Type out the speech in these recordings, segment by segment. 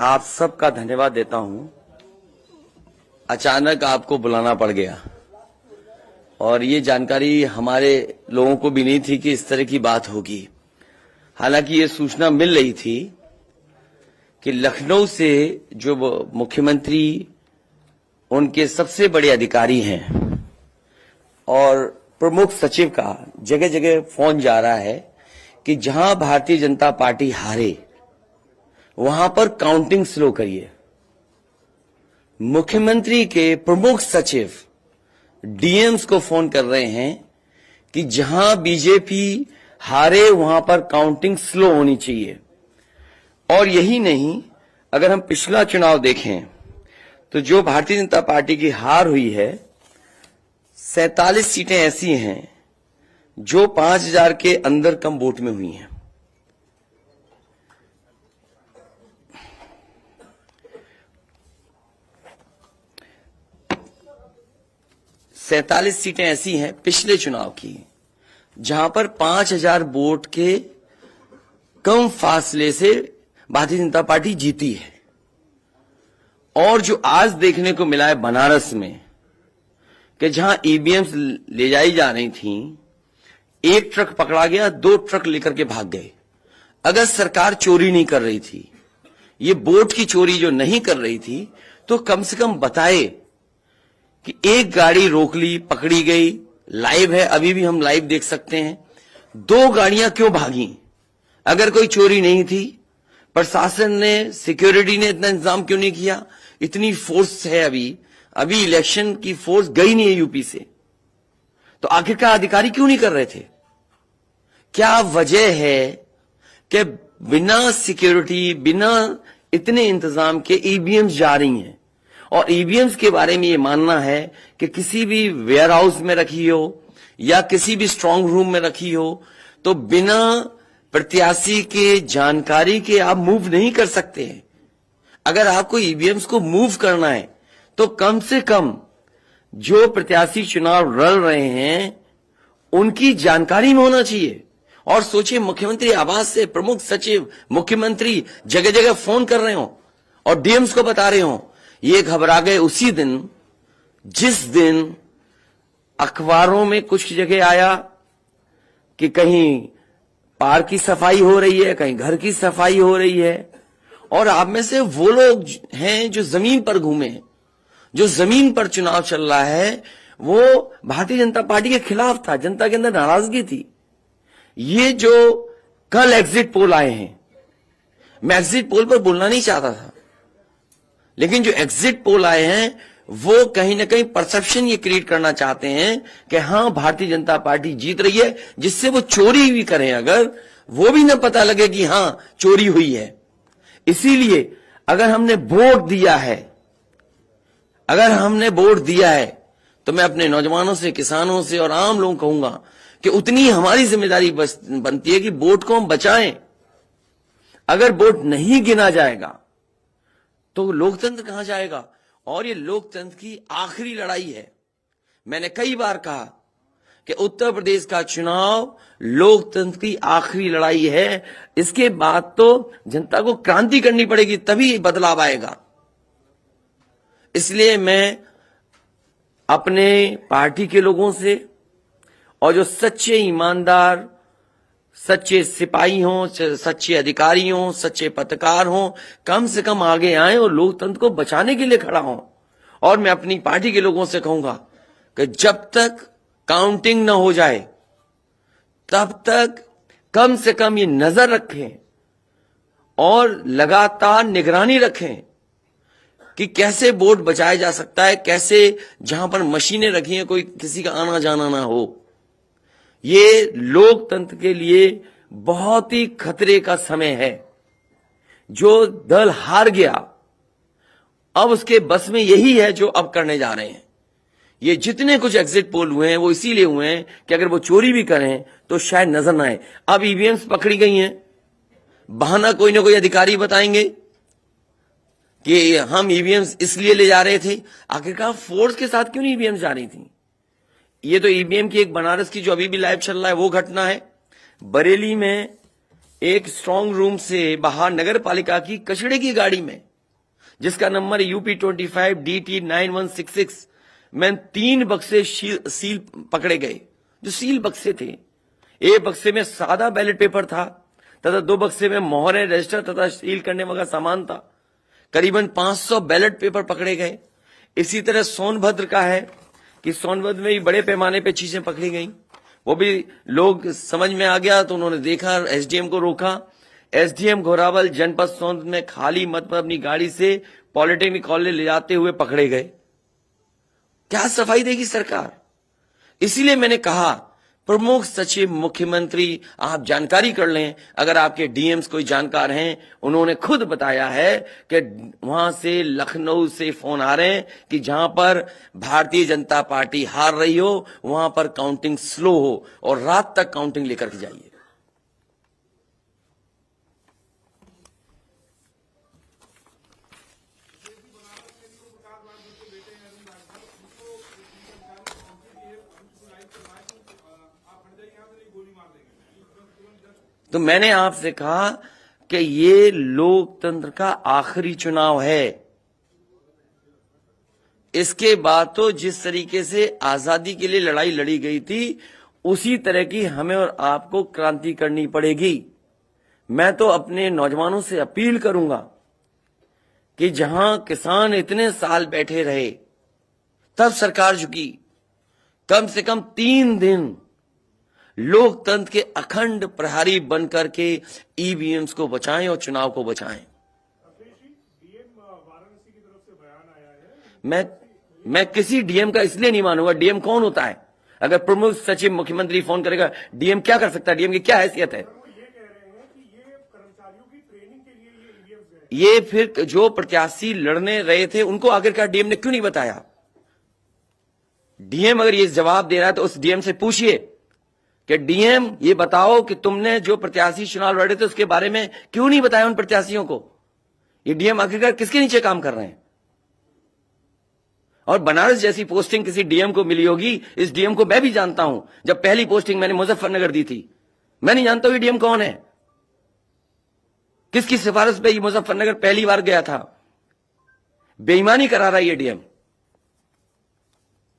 आप सबका धन्यवाद देता हूं। अचानक आपको बुलाना पड़ गया और ये जानकारी हमारे लोगों को भी नहीं थी कि इस तरह की बात होगी। हालांकि ये सूचना मिल रही थी कि लखनऊ से जो मुख्यमंत्री उनके सबसे बड़े अधिकारी हैं और प्रमुख सचिव का जगह जगह फोन जा रहा है कि जहां भारतीय जनता पार्टी हारे वहां पर काउंटिंग स्लो करिए। मुख्यमंत्री के प्रमुख सचिव डीएम्स को फोन कर रहे हैं कि जहां बीजेपी हारे वहां पर काउंटिंग स्लो होनी चाहिए। और यही नहीं, अगर हम पिछला चुनाव देखें तो जो भारतीय जनता पार्टी की हार हुई है 47 सीटें ऐसी हैं जो 5000 के अंदर कम वोट में हुई हैं। सैंतालीस सीटें ऐसी हैं पिछले चुनाव की जहां पर 5000 वोट के कम फासले से भारतीय जनता पार्टी जीती है। और जो आज देखने को मिला है बनारस में कि जहां ईवीएम्स ले जाई जा रही थी, एक ट्रक पकड़ा गया, 2 ट्रक लेकर के भाग गए। अगर सरकार चोरी नहीं कर रही थी, ये वोट की चोरी जो नहीं कर रही थी, तो कम से कम बताए कि एक गाड़ी रोक ली, पकड़ी गई, लाइव है, अभी भी हम लाइव देख सकते हैं। 2 गाड़ियां क्यों भागी? अगर कोई चोरी नहीं थी, प्रशासन ने, सिक्योरिटी ने इतना इंतजाम क्यों नहीं किया? इतनी फोर्स है, अभी इलेक्शन की फोर्स गई नहीं है यूपी से, तो आखिरकार अधिकारी क्यों नहीं कर रहे थे? क्या वजह है कि बिना सिक्योरिटी, बिना इतने इंतजाम के ईवीएम्स जा रही हैं? और ईवीएम्स के बारे में ये मानना है कि किसी भी वेयर हाउस में रखी हो या किसी भी स्ट्रांग रूम में रखी हो, तो बिना प्रत्याशी के जानकारी के आप मूव नहीं कर सकते हैं। अगर आपको ईवीएम्स को मूव करना है तो कम से कम जो प्रत्याशी चुनाव लड़ रहे हैं उनकी जानकारी में होना चाहिए। और सोचिए, मुख्यमंत्री आवास से प्रमुख सचिव, मुख्यमंत्री जगह जगह फोन कर रहे हो और डीएम्स को बता रहे हो। ये घबरा गए उसी दिन जिस दिन अखबारों में कुछ जगह आया कि कहीं पार्क की सफाई हो रही है, कहीं घर की सफाई हो रही है। और आप में से वो लोग हैं जो जमीन पर घूमे, जो जमीन पर चुनाव चल रहा है, वो भारतीय जनता पार्टी के खिलाफ था, जनता के अंदर नाराजगी थी। ये जो कल एग्जिट पोल आए हैं, मैं एग्जिट पोल पर बोलना नहीं चाहता था, लेकिन जो एग्जिट पोल आए हैं वो कहीं ना कहीं परसेप्शन ये क्रिएट करना चाहते हैं कि हां भारतीय जनता पार्टी जीत रही है, जिससे वो चोरी भी करें अगर, वो भी ना पता लगे कि हां चोरी हुई है। इसीलिए अगर हमने वोट दिया है, तो मैं अपने नौजवानों से, किसानों से और आम लोगों को कहूंगा कि उतनी हमारी जिम्मेदारी बनती है कि वोट को हम बचाएं। अगर वोट नहीं गिना जाएगा तो लोकतंत्र कहां जाएगा? और ये लोकतंत्र की आखिरी लड़ाई है। मैंने कई बार कहा कि उत्तर प्रदेश का चुनाव लोकतंत्र की आखिरी लड़ाई है। इसके बाद तो जनता को क्रांति करनी पड़ेगी, तभी बदलाव आएगा। इसलिए मैं अपने पार्टी के लोगों से और जो सच्चे ईमानदार, सच्चे सिपाही हों, सच्चे अधिकारी हों, सच्चे पत्रकार हों, कम से कम आगे आएं और लोकतंत्र को बचाने के लिए खड़ा हों। और मैं अपनी पार्टी के लोगों से कहूंगा कि जब तक काउंटिंग न हो जाए तब तक कम से कम ये नजर रखें और लगातार निगरानी रखें कि कैसे वोट बचाया जा सकता है, कैसे जहां पर मशीनें रखी हैं कोई किसी का आना जाना ना हो। ये लोकतंत्र के लिए बहुत ही खतरे का समय है। जो दल हार गया, अब उसके बस में यही है जो अब करने जा रहे हैं। ये जितने कुछ एग्जिट पोल हुए हैं वो इसीलिए हुए हैं कि अगर वो चोरी भी करें तो शायद नजर ना आए। अब ईवीएम्स पकड़ी गई हैं, बहाना कोई ना कोई अधिकारी बताएंगे कि हम ईवीएम्स इसलिए ले जा रहे थे। आखिरकार फोर्स के साथ क्यों नहीं ईवीएम्स जा रही थी? ये तो ईवीएम की एक बनारस की जो अभी भी लाइव चल रहा है वो घटना है। बरेली में एक स्ट्रांग रूम से बाहर नगर पालिका की कचड़े की गाड़ी में जिसका नंबर UP25DT9166 में 3 बक्से सील पकड़े गए, जो सील बक्से थे। एक बक्से में सादा बैलेट पेपर था तथा 2 बक्से में मोहरें, रजिस्टर तथा सील करने वाला सामान था। करीबन 500 बैलेट पेपर पकड़े गए। इसी तरह सोनभद्र का है कि सोनभद्र में भी बड़े पैमाने पे चीजें पकड़ी गई। वो भी लोग समझ में आ गया तो उन्होंने देखा, एसडीएम को रोका। एसडीएम घोरावल जनपद सोनभद्र में खाली मत पर अपनी गाड़ी से पॉलिटेक्निक कॉलेज ले जाते हुए पकड़े गए। क्या सफाई देगी सरकार? इसीलिए मैंने कहा प्रमुख सचिव मुख्यमंत्री आप जानकारी कर लें। अगर आपके डीएम्स कोई जानकार हैं, उन्होंने खुद बताया है कि वहां से लखनऊ से फोन आ रहे हैं कि जहां पर भारतीय जनता पार्टी हार रही हो वहां पर काउंटिंग स्लो हो और रात तक काउंटिंग लेकर के जाइए। तो मैंने आपसे कहा कि ये लोकतंत्र का आखिरी चुनाव है। इसके बाद तो जिस तरीके से आजादी के लिए लड़ाई लड़ी गई थी, उसी तरह की हमें और आपको क्रांति करनी पड़ेगी। मैं तो अपने नौजवानों से अपील करूंगा कि जहां किसान इतने साल बैठे रहे, तब सरकार झुकी। कम से कम 3 दिन लोकतंत्र के अखंड प्रहरी बनकर के ईवीएम्स को बचाएं और चुनाव को बचाएं। मैं किसी डीएम का इसलिए नहीं मानूंगा। डीएम कौन होता है? अगर प्रमुख सचिव मुख्यमंत्री फोन करेगा, डीएम क्या कर सकता है? डीएम की क्या हैसियत है? ये फिर जो प्रत्याशी लड़ने रहे थे उनको आखिरकार डीएम ने क्यों नहीं बताया? डीएम अगर ये जवाब दे रहा है तो उस डीएम से पूछिए कि डीएम ये बताओ कि तुमने जो प्रत्याशी चुनाव लड़े थे उसके बारे में क्यों नहीं बताया उन प्रत्याशियों को? ये डीएम आखिरकार किसके नीचे काम कर रहे हैं? और बनारस जैसी पोस्टिंग किसी डीएम को मिली होगी, इस डीएम को मैं भी जानता हूं। जब पहली पोस्टिंग मैंने मुजफ्फरनगर दी थी, मैं नहीं जानता हूं ये डीएम कौन है, किसकी सिफारिश पे ये मुजफ्फरनगर पहली बार गया था। बेईमानी करा रहा है ये डीएम।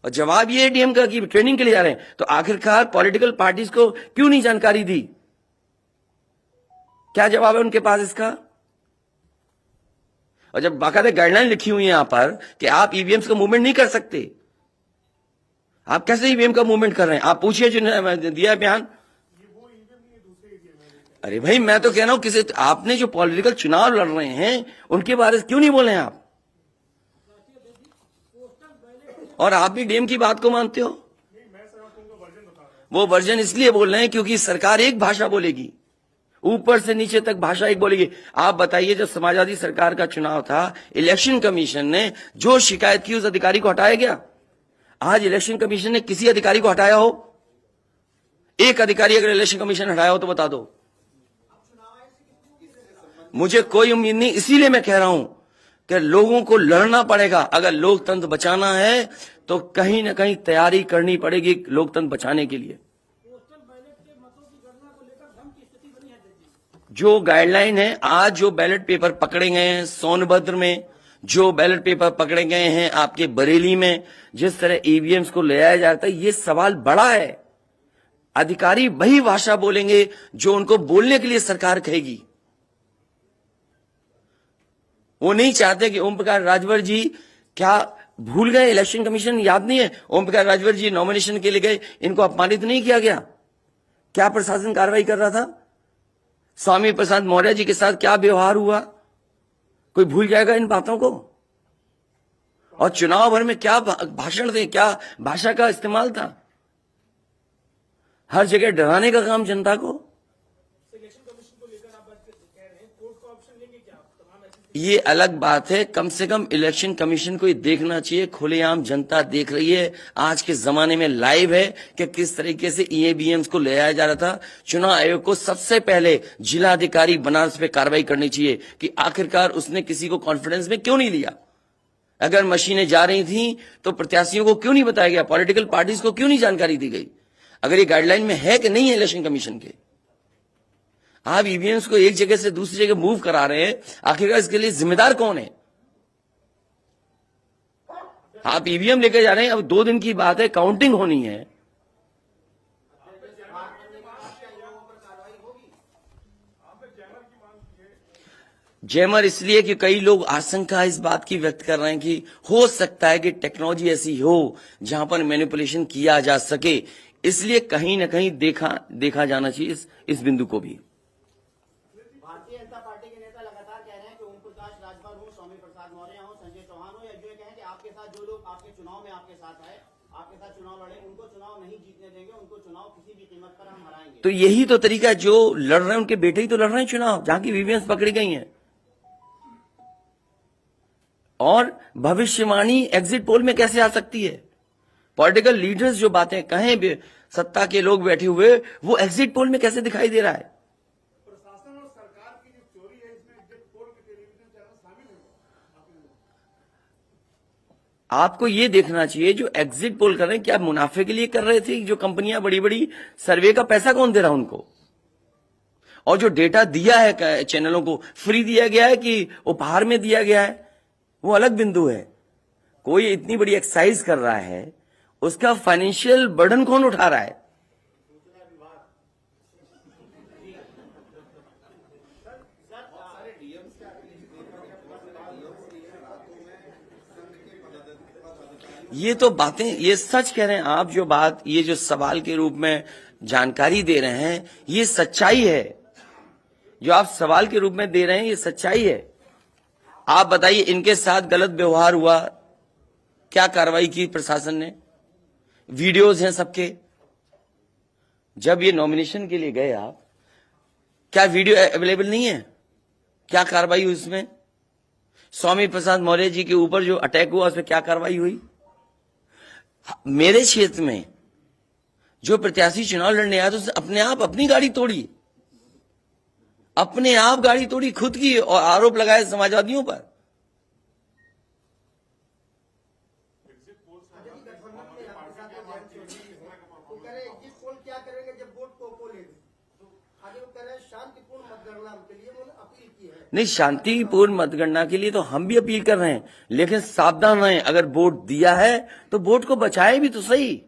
और जवाब ये डीएम का कि ट्रेनिंग के लिए जा रहे हैं। तो आखिरकार पॉलिटिकल पार्टीज को क्यों नहीं जानकारी दी? क्या जवाब है उनके पास इसका? और जब बाकायदा गाइडलाइन लिखी हुई है यहां पर कि आप ईवीएम्स का मूवमेंट नहीं कर सकते, आप कैसे ईवीएम का मूवमेंट कर रहे हैं? आप पूछिए जिन्होंने दिया बयान। अरे भाई, मैं तो कह रहा हूं किसी आपने जो पॉलिटिकल चुनाव लड़ रहे हैं उनके बारे में क्यों नहीं बोल रहे हैं आप? और आप भी डीएम की बात को मानते हो? वो वर्जन इसलिए बोल रहे हैं क्योंकि सरकार एक भाषा बोलेगी, ऊपर से नीचे तक भाषा एक बोलेगी। आप बताइए, जब समाजवादी सरकार का चुनाव था, इलेक्शन कमीशन ने जो शिकायत की उस अधिकारी को हटाया गया? आज इलेक्शन कमीशन ने किसी अधिकारी को हटाया हो? एक अधिकारी अगर इलेक्शन कमीशन हटाया हो तो बता दो। मुझे कोई उम्मीद नहीं। इसीलिए मैं कह रहा हूं कि लोगों को लड़ना पड़ेगा। अगर लोकतंत्र बचाना है तो कहीं ना कहीं तैयारी करनी पड़ेगी लोकतंत्र बचाने के लिए। जो गाइडलाइन है, आज जो बैलेट पेपर पकड़े गए हैं सोनभद्र में, जो बैलेट पेपर पकड़े गए हैं आपके बरेली में, जिस तरह ईवीएम्स को ले आया जाता है, ये सवाल बड़ा है। अधिकारी वही भाषा बोलेंगे जो उनको बोलने के लिए सरकार कहेगी। वो नहीं चाहते कि ओम प्रकाश राजभर जी, क्या भूल गए? इलेक्शन कमीशन याद नहीं है? ओम प्रकाश राजभर जी नॉमिनेशन के लिए गए, इनको अपमानित नहीं किया गया? क्या प्रशासन कार्रवाई कर रहा था? स्वामी प्रसाद मौर्य जी के साथ क्या व्यवहार हुआ? कोई भूल जाएगा इन बातों को? और चुनाव भर में क्या भाषण थे, क्या भाषा का इस्तेमाल था? हर जगह डराने का काम जनता को। ये अलग बात है। कम से कम इलेक्शन कमीशन को ये देखना चाहिए, खुलेआम जनता देख रही है, आज के जमाने में लाइव है कि किस तरीके से ईवीएम्स को ले आया जा रहा था। चुनाव आयोग को सबसे पहले जिलाधिकारी बनारस पे कार्रवाई करनी चाहिए कि आखिरकार उसने किसी को कॉन्फिडेंस में क्यों नहीं लिया। अगर मशीनें जा रही थी तो प्रत्याशियों को क्यों नहीं बताया गया? पॉलिटिकल पार्टीज को क्यों नहीं जानकारी दी गई? अगर ये गाइडलाइन में है कि नहीं है इलेक्शन कमीशन के, आप ईवीएम्स को एक जगह से दूसरी जगह मूव करा रहे हैं, आखिरकार इसके लिए जिम्मेदार कौन है? आप ईवीएम लेके जा रहे हैं, अब 2 दिन की बात है, काउंटिंग होनी है। जैमर इसलिए कि कई लोग आशंका इस बात की व्यक्त कर रहे हैं कि हो सकता है कि टेक्नोलॉजी ऐसी हो जहां पर मैनिपुलेशन किया जा सके, इसलिए कहीं ना कहीं देखा जाना चाहिए इस बिंदु को भी। भारतीय जनता पार्टी के नेता लगातार कह रहे हैं कि ओम प्रकाश राजभर हो, स्वामी प्रसाद मौर्य हो, संजय चौहान हो, या जो ये कहें कि आपके साथ जो लोग आपके चुनाव में आपके साथ आए, आपके साथ चुनाव लड़े, उनको चुनाव नहीं जीतने देंगे, उनको चुनाव किसी भी कीमत पर हम हराएंगे। तो यही तो तरीका, जो लड़ रहे हैं उनके बेटे ही तो लड़ रहे हैं चुनाव, जहां की वीवीएम पकड़ी गई हैं। और भविष्यवाणी एग्जिट पोल में कैसे आ सकती है? पॉलिटिकल लीडर्स जो बातें कहें, सत्ता के लोग बैठे हुए, वो एग्जिट पोल में कैसे दिखाई दे रहा है? प्रशासन और सरकार की जो चोरी है इसमें एग्जिट पोल के टेलीविजन चैनल शामिल है। आपको ये देखना चाहिए, जो एग्जिट पोल कर रहे हैं क्या मुनाफे के लिए कर रहे थे? जो कंपनियां बड़ी बड़ी, सर्वे का पैसा कौन दे रहा है उनको? और जो डेटा दिया है चैनलों को, फ्री दिया गया है कि उपहार में दिया गया है, वो अलग बिंदु है। कोई इतनी बड़ी एक्सरसाइज कर रहा है, उसका फाइनेंशियल बर्डन कौन उठा रहा है? ये तो बातें, ये सच कह रहे हैं आप। जो बात, ये जो सवाल के रूप में जानकारी दे रहे हैं, ये सच्चाई है। जो आप सवाल के रूप में दे रहे हैं, ये सच्चाई है। आप बताइए, इनके साथ गलत व्यवहार हुआ, क्या कार्रवाई की प्रशासन ने? वीडियोज हैं सबके। जब ये नॉमिनेशन के लिए गए आप, क्या वीडियो अवेलेबल नहीं है? क्या कार्रवाई हुई उसमें? स्वामी प्रसाद मौर्य जी के ऊपर जो अटैक हुआ, उसमें क्या कार्रवाई हुई? मेरे क्षेत्र में जो प्रत्याशी चुनाव लड़ने आया, तो उसने अपने आप अपनी गाड़ी तोड़ी, अपने आप गाड़ी तोड़ी खुद की, और आरोप लगाए समाजवादियों पर। क्या करेंगे जब वोट को लेंगे? आगे वो कह रहे हैं शांतिपूर्ण मतगणना के लिए उन्होंने अपील की है। नहीं, शांतिपूर्ण मतगणना के लिए तो हम भी अपील कर रहे हैं, लेकिन सावधान रहें। अगर वोट दिया है तो वोट को बचाए भी तो सही।